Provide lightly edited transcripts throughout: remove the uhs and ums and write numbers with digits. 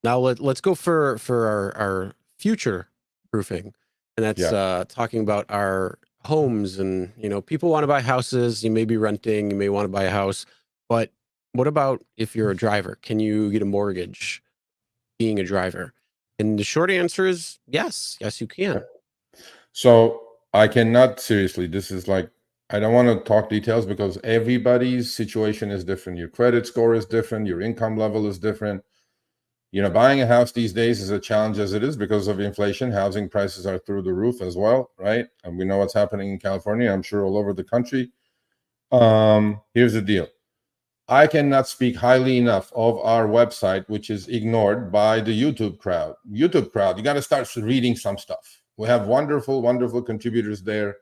Now let's go for our future proofing, and that's talking about our homes. And people want to buy houses. You may be renting, you may want to buy a house, but what about if you're a driver? Can you get a mortgage being a driver? And the short answer is yes, you can. So I cannot, seriously, this is like, I don't want to talk details because everybody's situation is different. Your credit score is different. Your income level is different. Buying a house these days is a challenge as it is because of inflation. Housing prices are through the roof as well, right? And we know what's happening in California, I'm sure all over the country. Here's the deal. I cannot speak highly enough of our website, which is ignored by the YouTube crowd. You got to start reading some stuff. We have wonderful, wonderful contributors there.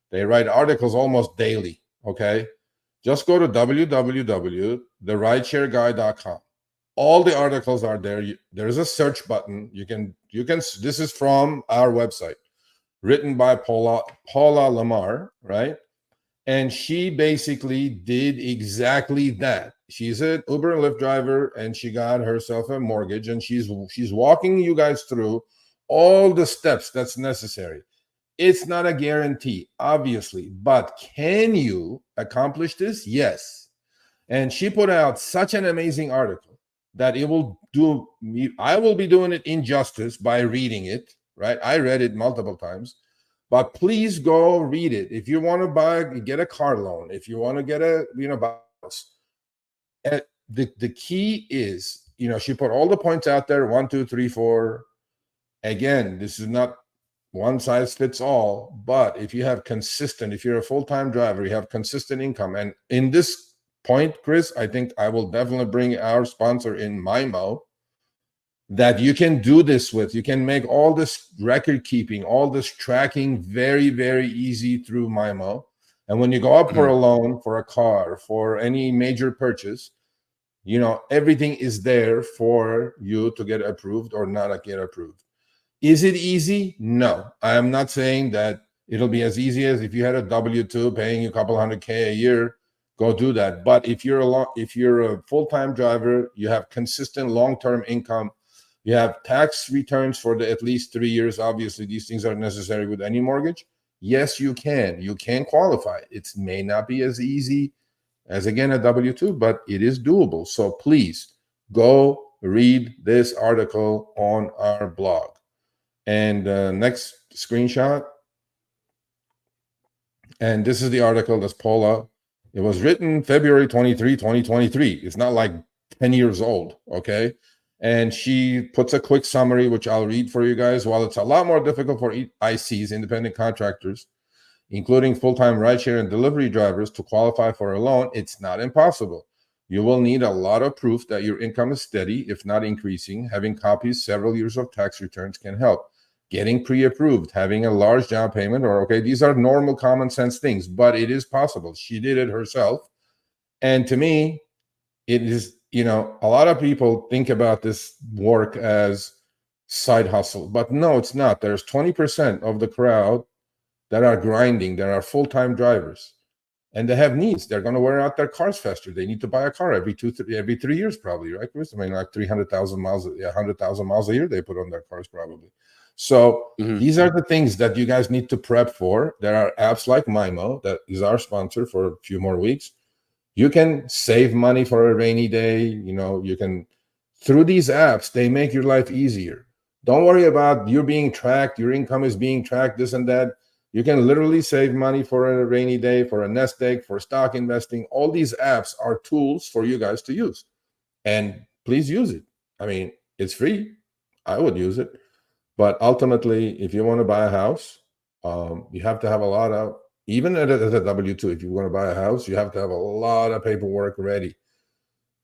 They write articles almost daily, okay? Just go to www.therideshareguy.com. All the articles are there. There's a search button. You can. This is from our website, written by Paula Lamar, right? And she basically did exactly that. She's an Uber and Lyft driver, and she got herself a mortgage, and she's walking you guys through all the steps that's necessary. It's not a guarantee, obviously, but can you accomplish this? Yes. And she put out such an amazing article that it will do me. I will be doing it injustice by reading it, right? I read it multiple times. But please go read it. If you want to get a car loan, if you want to get a house, the key is, she put all the points out there, 1, 2, 3, 4. Again, this is not one size fits all, but if you're a full-time driver, you have consistent income. And in this point, Chris, I think I will definitely bring our sponsor in MIMO, that you can do this with. You can make all this record keeping, all this tracking very, very easy through MIMO. And when you go up for a loan, for a car, for any major purchase, everything is there for you to get approved or not get approved. Is it easy? No. I am not saying that it'll be as easy as if you had a W-2 paying you a couple $100K a year, go do that. But if you're a full-time driver, you have consistent long-term income, you have tax returns for at least 3 years. Obviously, these things are necessary with any mortgage. Yes, you can. You can qualify. It may not be as easy as, again, a W-2, but it is doable. So please go read this article on our blog. And next screenshot. And this is the article that's Paula. It was written February 23, 2023. It's not like 10 years old, okay? And she puts a quick summary, which I'll read for you guys. While it's a lot more difficult for ICs, independent contractors, including full-time rideshare and delivery drivers, to qualify for a loan, it's not impossible. You will need a lot of proof that your income is steady, if not increasing. Having copies several years of tax returns can help. Getting pre-approved, having a large down payment, these are normal common sense things, but it is possible. She did it herself. And to me, it is, a lot of people think about this work as side hustle, but no, it's not. There's 20% of the crowd that are grinding, that are full-time drivers, and they have needs. They're going to wear out their cars faster. They need to buy a car every 3 years, probably, right, Chris? I mean, like 300,000 miles, 100,000 miles a year they put on their cars, probably. So these are the things that you guys need to prep for. There are apps like MIMO, that is our sponsor for a few more weeks. You can save money for a rainy day. You can, through these apps, they make your life easier. Don't worry about you're being tracked, your income is being tracked, this and that. You can literally save money for a rainy day, for a nest egg, for stock investing. All these apps are tools for you guys to use. And please use it. I mean, it's free. I would use it. But ultimately, if you want to buy a house, you have to have a lot of, even as a W-2, if you want to buy a house, you have to have a lot of paperwork ready.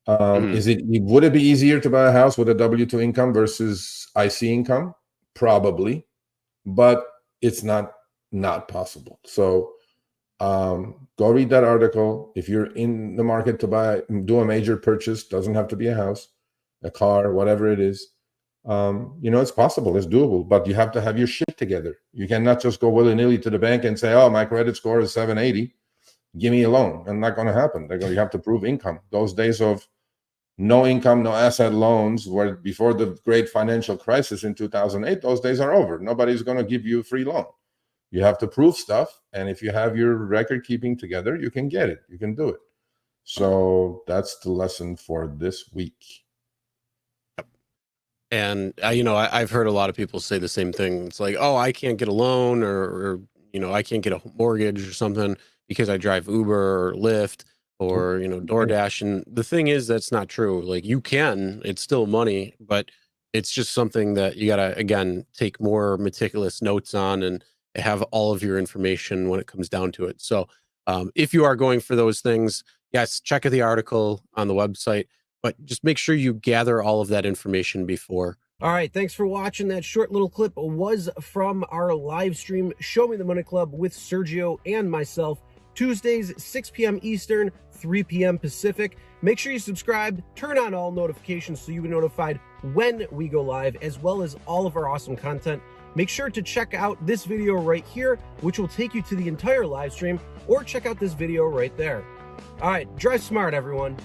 Would it be easier to buy a house with a W-2 income versus IC income? Probably, but it's not possible. So go read that article. If you're in the market to do a major purchase, doesn't have to be a house, a car, whatever it is. It's possible, it's doable, but you have to have your shit together. You cannot just go willy-nilly to the bank and say, oh, my credit score is 780. give me a loan. And not going to happen. They're going to have to prove income. Those days of no income, no asset loans, where before the great financial crisis in 2008, those days are over. Nobody's going to give you a free loan. You have to prove stuff. And if you have your record keeping together, you can get it. You can do it. So that's the lesson for this week. And I've heard a lot of people say the same thing. It's like, oh, I can't get a loan, or I can't get a mortgage or something because I drive Uber or Lyft or DoorDash. And the thing is, that's not true. Like, you can, it's still money, but it's just something that you gotta, again, take more meticulous notes on and have all of your information when it comes down to it. So if you are going for those things, yes, check out the article on the website, but just make sure you gather all of that information before. All right, thanks for watching. That short little clip was from our live stream, Show Me the Money Club with Sergio and myself, Tuesdays, 6 p.m. Eastern, 3 p.m. Pacific. Make sure you subscribe, turn on all notifications so you'll be notified when we go live, as well as all of our awesome content. Make sure to check out this video right here, which will take you to the entire live stream, or check out this video right there. All right, drive smart, everyone.